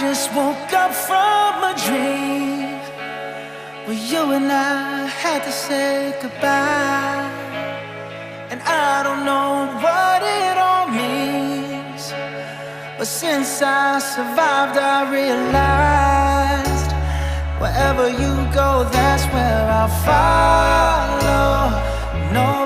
just woke up from a dream where you and I had to say goodbye. And I don't know what it all means, but since I survived I realized wherever you go, that's where I'll follow. Nobody